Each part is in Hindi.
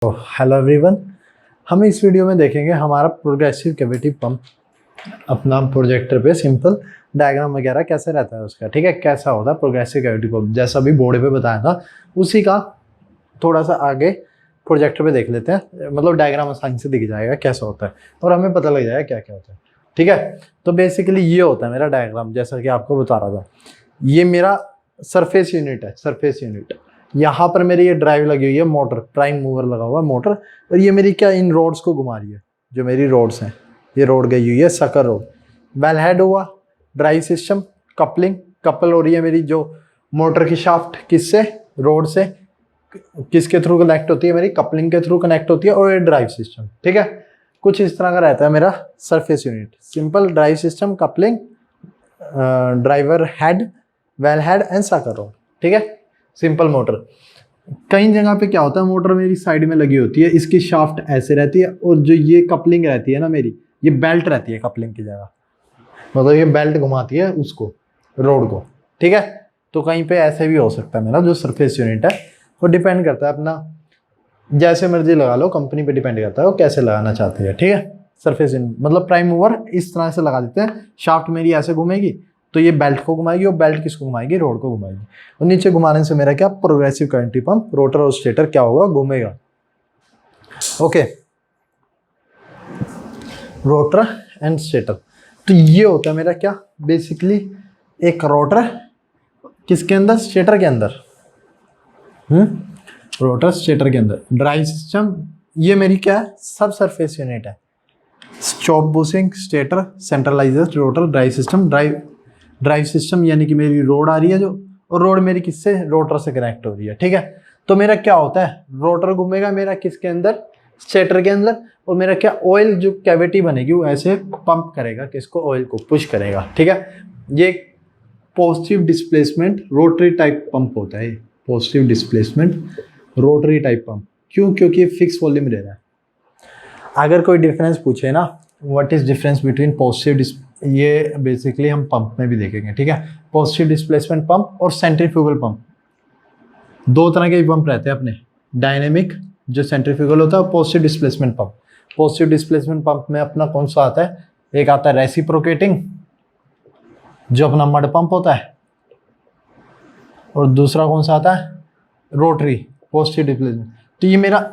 हेलो एवरीवन, हम इस वीडियो में देखेंगे हमारा प्रोग्रेसिव कैविटी पंप अपना प्रोजेक्टर पे सिंपल डायग्राम वगैरह कैसे रहता है उसका। ठीक है, कैसा होता है प्रोग्रेसिव कैविटी पंप, जैसा अभी बोर्ड पे बताया था उसी का थोड़ा सा आगे प्रोजेक्टर पे देख लेते हैं। मतलब डायग्राम आसानी से दिख जाएगा कैसा होता है और हमें पता लग जाएगा क्या क्या होता है। ठीक है, तो बेसिकली ये होता है मेरा डायग्राम, जैसा कि आपको बता रहा था। ये मेरा सरफेस यूनिट है, सरफेस यूनिट। यहाँ पर मेरी ये ड्राइव लगी हुई है, मोटर प्राइम मूवर लगा हुआ है मोटर, और ये मेरी क्या इन रोड्स को घुमा रही है। जो मेरी रोड्स हैं, ये रोड गई हुई है सकर रोड। वेल हेड हुआ, ड्राइव सिस्टम, कपलिंग कपल हो रही है मेरी जो मोटर की शाफ्ट किससे, रोड से, किसके थ्रू कनेक्ट होती है, मेरी कपलिंग के थ्रू कनेक्ट होती है, और ये ड्राइव सिस्टम। ठीक है, कुछ इस तरह का रहता है मेरा surface unit. Simple drive system, coupling, driver head, well head and sucker road. ठीक है, सिंपल मोटर। कई जगह पे क्या होता है, मोटर मेरी साइड में लगी होती है, इसकी शाफ्ट ऐसे रहती है, और जो ये कपलिंग रहती है ना मेरी, ये बेल्ट रहती है कपलिंग की जगह। मतलब ये बेल्ट घुमाती है उसको, रोड को। ठीक है, तो कहीं पे ऐसे भी हो सकता है मेरा जो सरफेस यूनिट है। वो डिपेंड करता है अपना, जैसे मर्जी लगा लो, कंपनी पे डिपेंड करता है वो कैसे लगाना चाहती है। ठीक है, सरफेस यूनिट मतलब प्राइम मूवर इस तरह से लगा देते हैं। शाफ्ट मेरी ऐसे घूमेगी तो ये बेल्ट को घुमाएगी, और बेल्ट किसको घुमाएगी, रोड को घुमाएगी। और नीचे घुमाने से मेरा क्या प्रोग्रेसिव कैविटी पंप, रोटर और स्टेटर क्या होगा, घूमेगा। Okay, rotor and stator. तो ये होता है मेरा क्या बेसिकली एक रोटर किसके अंदर, स्टेटर के अंदर। रोटर स्टेटर के अंदर। ड्राइव सिस्टम ये मेरी क्या है, सब सरफेस यूनिट है। Stop bushing, stator, centraliser, rotor, drive system. Drive system यानी कि मेरी रोड आ रही है जो, और रोड मेरी किससे, रोटर से कनेक्ट हो रही है। ठीक है, तो मेरा क्या होता है, रोटर घूमेगा मेरा किसके अंदर, स्टेटर के अंदर, और मेरा क्या ऑयल जो कैविटी बनेगी वो ऐसे पंप करेगा किसको, ऑयल को पुश करेगा। ठीक है, ये positive displacement rotary type pump होता है। Positive displacement rotary type pump. क्यों, क्योंकि ये फिक्स वॉल्यूम दे रहा है। अगर कोई डिफरेंस पूछे ना, what is difference between positive, ये बेसिकली हम पंप में भी देखेंगे। ठीक है, पॉजिटिव डिस्प्लेसमेंट पंप और सेंट्रीफ्यूगल पंप, दो तरह के पंप रहते हैं अपने। डायनेमिक जो सेंट्रीफ्यूगल होता है, positive displacement pump. Positive displacement pump में अपना कौन सा आता है, एक आता है रेसिप्रोकेटिंग जो अपना मड पंप होता है, और दूसरा कौन सा आता है, रोटरी पॉजिटिव डिस्प्लेसमेंट। तो ये मेरा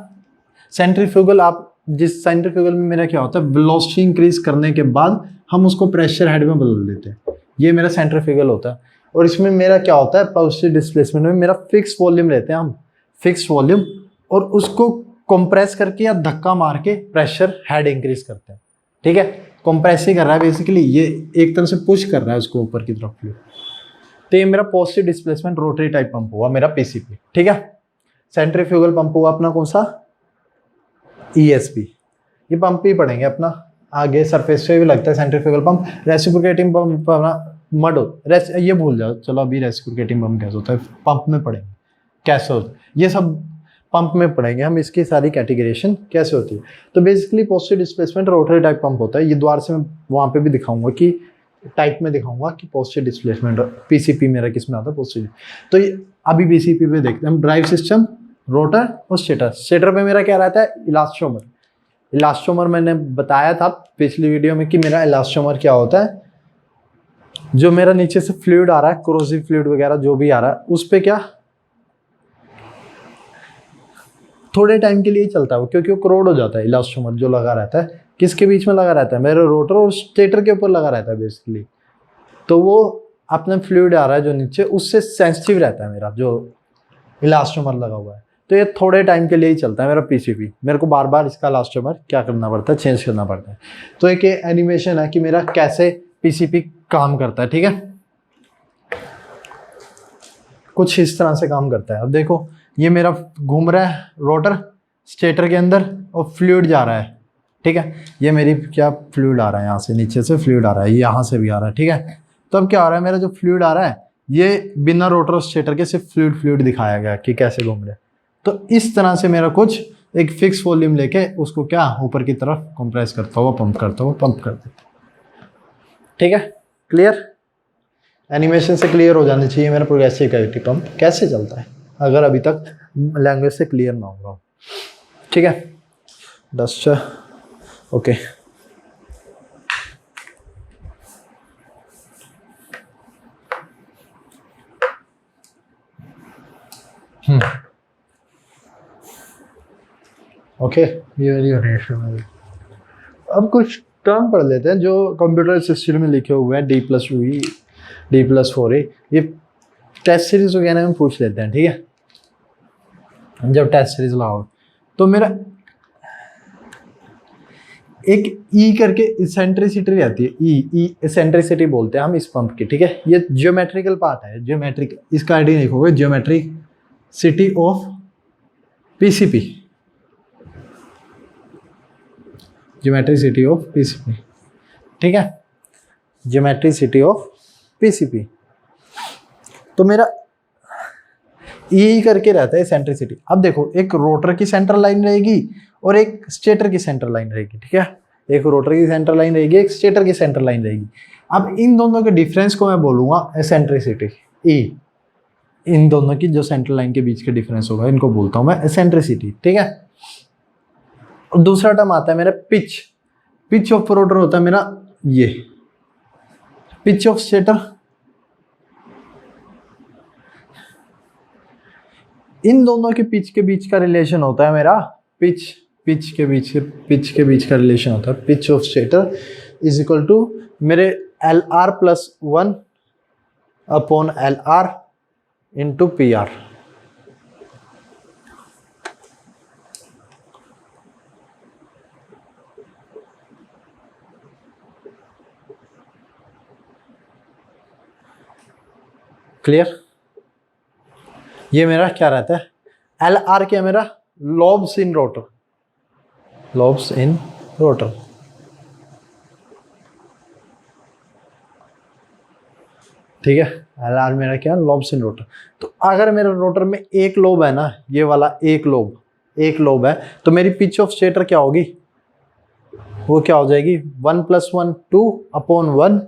सेंट्रीफ्यूगल, आप जिस सेंट्रीफ्यूगल में मेरा क्या होता है, वेलोसिटी इंक्रीज करने के बाद हम उसको प्रेशर हेड में बदल देते हैं, ये मेरा सेंट्रीफ्यूगल होता है। और इसमें मेरा क्या होता है, पॉजिटिव डिस्प्लेसमेंट में मेरा फिक्स वॉल्यूम लेते हैं हम, फिक्स वॉल्यूम, और उसको कंप्रेस करके या धक्का मार के प्रेशर हेड इंक्रीज करते हैं। ठीक है, कंप्रेस ही कर रहा है बेसिकली, ये एक तरह से पुश कर रहा है उसको ऊपर की तरफ। तो ये मेरा positive displacement rotary type pump हुआ मेरा पीसीपी। ठीक है, सेंट्रीफ्यूगल पंप हुआ अपना कौन सा, ईएसपी। ये पंप ही पढ़ेंगे अपना आगे, सरफेस पे भी लगता है सेंट्रीफ्यूगल पंप। रेसिप्रोकेटिंग पंप अपना मड हो, ये भूल जाओ, चलो अभी रेसिप्रोकेटिंग पंप कैसे होता है पंप में पढ़ेंगे, कैसे होता है, ये सब पंप में पढ़ेंगे हम, इसकी सारी कैटेगरीशन कैसे होती है। तो basically positive displacement rotary type pump होता है। ये द्वार से मैं वहाँ पे भी दिखाऊंगा कि टाइप में दिखाऊंगा कि पॉजिटिव डिस्प्लेसमेंट पीसीपी मेरा किस में आता है, पॉजिटिव। तो ये अभी पीसीपी पे देखते हैं हम। ड्राइव सिस्टम, रोटर और स्टेटर। स्टेटर पे मेरा क्या रहता है, इलास्टोमर। इलास्टोमर मैंने बताया था पिछली वीडियो में कि मेरा इलास्टोमर क्या होता है, जो मेरा नीचे से फ्लूइड आ रहा है, कोरोसिव फ्लूइड वगैरह जो भी आ रहा है, उस पे क्या थोड़े टाइम के लिए ही चलता है वो, क्योंकि वो करोड हो जाता है। इलास्टोमर जो लगा रहता है किसके बीच में लगा रहता है, मेरे रोटर और स्टेटर के ऊपर लगा रहता है बेसिकली। तो वो अपना फ्लूइड आ रहा है जो नीचे, उससे सेंसिटिव रहता है मेरा जो इलास्टोमर लगा हुआ है। तो ये थोड़े टाइम के लिए ही चलता है मेरा पीसीपी, मेरे को बार बार इसका इलास्टोमर क्या करना पड़ता है, चेंज करना पड़ता है। तो एक एनिमेशन है कि मेरा कैसे पीसीपी काम करता है। ठीक है, कुछ इस तरह से काम करता है। अब देखो ये मेरा घूम रहा है रोटर स्टेटर के अंदर, और फ्लूइड जा रहा है। ठीक है, ये मेरी क्या फ्लूइड आ रहा है, यहाँ से नीचे से फ्लूइड आ रहा है, यहाँ से भी आ रहा है। ठीक है, तो अब क्या आ रहा है, मेरा जो फ्लूइड आ रहा है ये बिना रोटर और स्टेटर के सिर्फ फ्लूइड दिखाया गया कि कैसे घूम रहा है। तो इस तरह से मेरा कुछ एक फिक्स वॉल्यूम लेके उसको क्या ऊपर की तरफ कंप्रेस करता हुआ पंप करता हुआ पंप कर देता। ठीक है, क्लियर, एनिमेशन से क्लियर हो जानी चाहिए मेरा प्रोग्रेसिव कैविटी पंप कैसे चलता है, अगर अभी तक लैंग्वेज से क्लियर ना हो रहा हो। ठीक है, डस्ट, ओके। ओके, ये वाली रेशियो में अब कुछ टर्म पढ़ लेते हैं जो कंप्यूटर सिस्टम में लिखे हुए हैं, D+2E, D+4A। ये टेस्ट सीरीज वगैरह में पूछ लेते हैं, ठीक है। जब टेस्ट सीरीज लाओ तो मेरा एक ई करके इसेंट्रिसिटी रहती है, ई इसेंट्रिसिटी बोलते हैं हम इस पंप की, ठीक है। ये ज्योमेट्रिकल पार्ट है, ज्योमेट्रिक, इसका आईडी लिखोगे geometricity of PCP, geometricity of PCP, ठीक है, ज्योमेट्रिसिटी ऑफ पीसीपी। तो मेरा ई करके रहता है सेंट्रिसिटी। अब देखो, एक रोटर की सेंट्रल लाइन रहेगी और एक स्टेटर की सेंट्रल लाइन रहेगी, ठीक है। एक रोटर की सेंट्रल लाइन रहेगी, एक स्टेटर की सेंट्रल लाइन रहेगी। अब इन दोनों के डिफरेंस को मैं बोलूंगा एसेंट्रिसिटी, ई। इन दोनों की जो सेंट्रल लाइन के बीच के डिफरेंस होगा, इनको बोलता हूं मैं एसेंट्रिसिटी, ठीक है। और दूसरा टर्म आता है मेरा पिच। पिच ऑफ रोटर होता है मेरा ये, पिच ऑफ स्टेटर। इन दोनों के पिच के बीच का रिलेशन होता है मेरा पिच के बीच का रिलेशन होता है pitch of stator is equal to मेरे LR+1 upon LR into PR। Clear? ये मेरा क्या रहता है, LR क्या मेरा lobes in rotor, lobes in rotor, ठीक है। LR मेरा क्या, लॉब्स इन रोटर। तो अगर मेरे रोटर में एक लोब है ना, ये वाला एक लोब है, तो मेरी पिच ऑफ स्टेटर क्या होगी, वो क्या हो जाएगी 1+1 2 अपॉन 1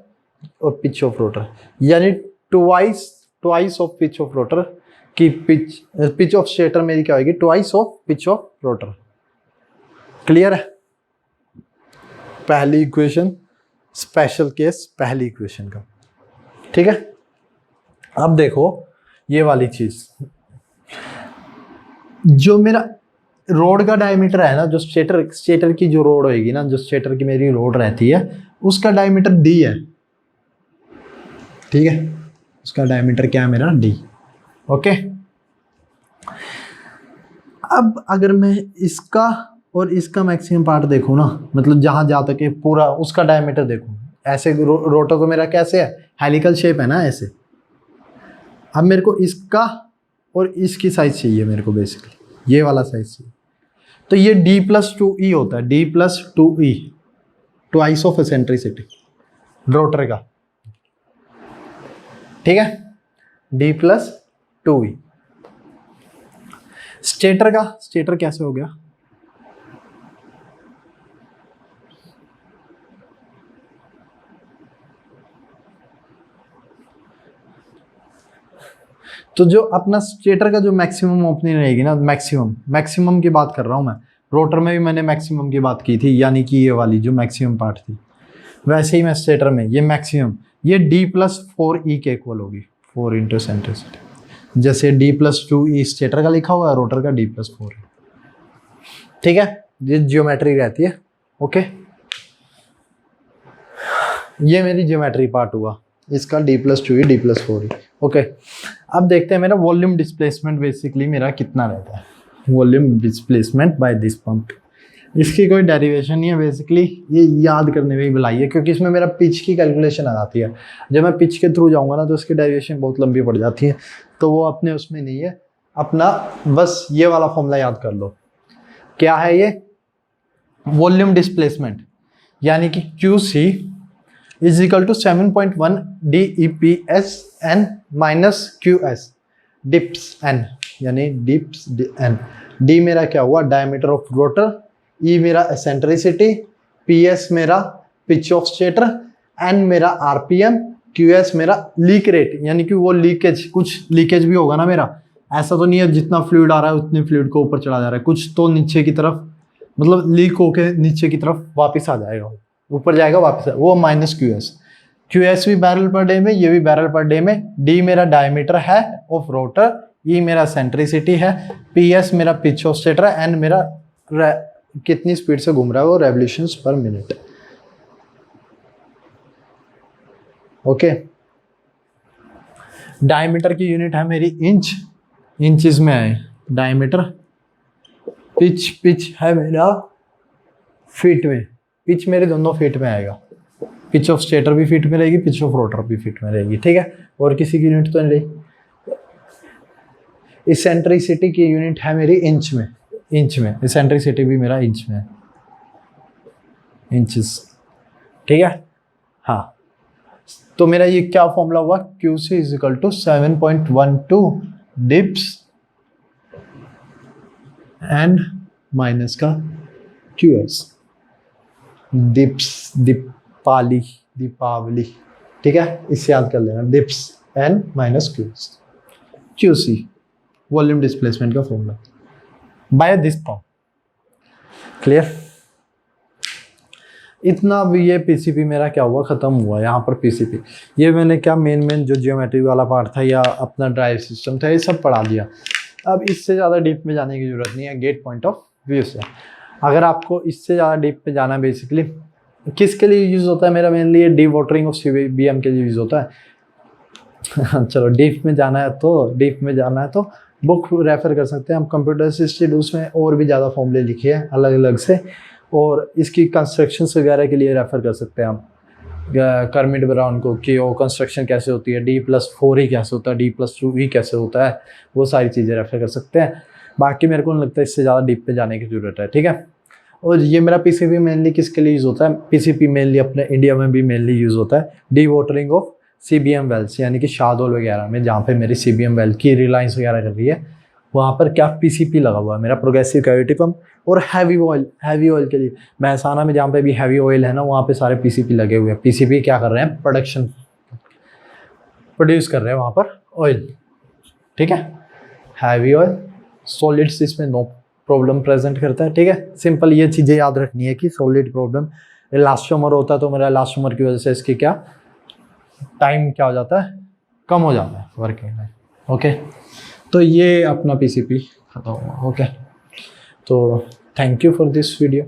और पिच ऑफ रोटर, यानी twice of pitch of rotor की पिच ऑफ स्टेटर मेरी क्या होगी, twice of pitch of rotor. Clear है? पहली इक्वेशन, स्पेशल केस पहली इक्वेशन का, ठीक है। अब देखो ये वाली चीज, जो मेरा रोड का डायमीटर है ना, जो स्टेटर की जो रोड होगी ना, जो स्टेटर की मेरी रोड रहती है, उसका डायमीटर D है, ठीक है। उसका डायमीटर क्या है मेरा, D, ओके। अब अगर मैं इसका और इसका मैक्सिमम पार्ट देखूं ना, मतलब जहां जा तक पूरा उसका डायमीटर देखूं, ऐसे रोटर तो मेरा कैसे है, हेलिकल शेप है ना, ऐसे। अब मेरे को इसका और इसकी साइज चाहिए मेरे को, बेसिकली ये वाला साइज चाहिए। तो ये D+2E होता है, D+2E, twice of eccentricity rotor का, ठीक है, D+2E। स्टेटर कैसे हो गया, तो जो अपना स्टेटर का जो मैक्सिमम ओपनिंग रहेगी ना, मैक्सिमम की बात कर रहा हूं मैं, रोटर में भी मैंने मैक्सिमम की बात की थी, यानी कि ये वाली जो मैक्सिमम पार्ट थी, वैसे ही मैं स्टेटर में ये मैक्सिमम, ये D+4E के इक्वल होगी, 4 इंटू सेंट्रिसिटी। जैसे D+2E स्टेटर का लिखा हुआ है, रोटर का D+4, ठीक है। ये ज्योमेट्री रहती है, ओके। ये मेरी ज्योमेट्री पार्ट हुआ, इसका D+2E D+4E, ओके। अब देखते हैं मेरा वॉल्यूम डिस्प्लेसमेंट बेसिकली मेरा कितना रहता है, volume displacement by this pump. इसकी कोई डेरिवेशन नहीं है, बेसिकली ये याद करने में ही भलाई है, क्योंकि इसमें मेरा पिच की कैलकुलेशन आ जाती है। जब मैं पिच के थ्रू जाऊंगा ना, तो इसकी डेरिवेशन बहुत लंबी पड़ जाती है, तो वो अपने उसमें नहीं है। अपना बस ये वाला फॉर्मूला याद कर लो, क्या है ये, वॉल्यूम डिस्प्लेसमेंट, यानी कि QC is equal to 7.1 DEPS n -QS डिप्स n, यानी डिप्स n। D मेरा क्या हुआ, डायमीटर ऑफ रोटर, E मेरा एसेंट्रिसिटी, PS मेरा पिच ऑफ स्टेटर, N मेरा RPM, QS मेरा लीक रेट, यानी कि वो लीकेज, कुछ लीकेज भी होगा ना मेरा, ऐसा तो नहीं है जितना फ्लूइड आ रहा है उतने फ्लूइड को ऊपर चला जा रहा है, कुछ तो नीचे की तरफ मतलब लीक होके नीचे की तरफ वापस आ जाएगा, ऊपर जाएगा वापस वो minus Q S. Q S भी बैरल पर डे में, ये भी बैरल पर डे में। डी मेरा डायमीटर है ऑफ रोटर, ई मेरा सेंट्रिसिटी है, पी एस मेरा पिच ऑफ स्टेटर है, एन मेरा कितनी स्पीड से घूम रहा है वो रेवोल्यूशंस पर मिनट। ओके, डायमीटर की यूनिट है मेरी इंच, इंचेस में है डायमीटर। पिच है मेरा फीट में, पिच मेरे दोनों फीट में आएगा, पिच ऑफ स्टेटर भी फीट में रहेगी, पिच ऑफ रोटर भी फीट में रहेगी, ठीक है। और किसी की यूनिट तो नहीं रही। इसेंट्रिसिटी की यूनिट है मेरी इंच में, इंच में, इसेंट्रिसिटी भी मेरा इंच में है, इंचेस, ठीक है। हाँ, तो मेरा ये क्या फॉर्मूला हुआ, QC is equal to 7.12 dips and minus का QS, डिप्स दीपावली, ठीक है, इससे याद कर लेना, dips and minus QS, QC volume displacement का formula by this form. Clear? इतना भी ये पीसीपी मेरा क्या हुआ, खत्म हुआ। यहाँ पर पीसीपी ये मैंने क्या मेन जो जियोमेट्री वाला पार्ट था या अपना ड्राइव सिस्टम था ये सब पढ़ा दिया। अब इससे ज़्यादा डीप में जाने की ज़रूरत नहीं है गेट पॉइंट ऑफ व्यू से। अगर आपको इससे ज़्यादा डीप में जाना है, बेसिकली किसके लिए यूज़ होता है मेरा, मेनली ये डी वाटरिंग ऑफ CBM के लिए यूज़ होता है। चलो डीप में जाना है तो बुक रेफर कर सकते हैं हम, कंप्यूटर असिस्टेड, उसमें और भी ज़्यादा फॉर्मूले लिखे हैं अलग अलग से, और इसकी कंस्ट्रक्शंस वगैरह के लिए रेफ़र कर सकते हैं हम कर्मिट ब्राउन को कि वो कंस्ट्रक्शन कैसे होती है, D+4 ही कैसे होता है, D+2 ही कैसे होता है, वो सारी चीज़ें रेफ़र कर सकते हैं। बाकी मेरे को नहीं लगता इससे ज़्यादा डीप पे जाने की ज़रूरत है, ठीक है। और ये मेरा पीसीपी मेनली किसके लिए यूज़ होता है, पीसीपी मेनली अपने इंडिया में भी मेनली यूज़ होता है dewatering of CBM wells, यानी कि शाहदोल वगैरह में जहाँ पे मेरी CBM वेल की रिलायंस वगैरह कर रही है, वहाँ पर क्या पीसीपी लगा हुआ है मेरा, प्रोग्रेसिव कैविटी पंप। और हैवी ऑयल के लिए महसाना में जहाँ पे भी हैवी ऑयल है ना, वहाँ पे सारे पीसीपी लगे हुए हैं। पीसीपी क्या कर रहे हैं, प्रोड्यूस कर रहे हैं वहाँ पर ऑयल, ठीक है। हैवी ऑयल सॉलिड्स इसमें नो प्रॉब्लम प्रेजेंट करता है, ठीक है। सिंपल ये चीज़ें याद रखनी है कि सॉलिड प्रॉब्लम इलास्टोमर होता है, तो मेरा इलास्टोमर की वजह से इसकी क्या टाइम क्या हो जाता है, कम हो जाता है वर्किंग में, ओके। तो ये अपना पीसीपी खत्म हुआ, ओके। तो thank you for this video.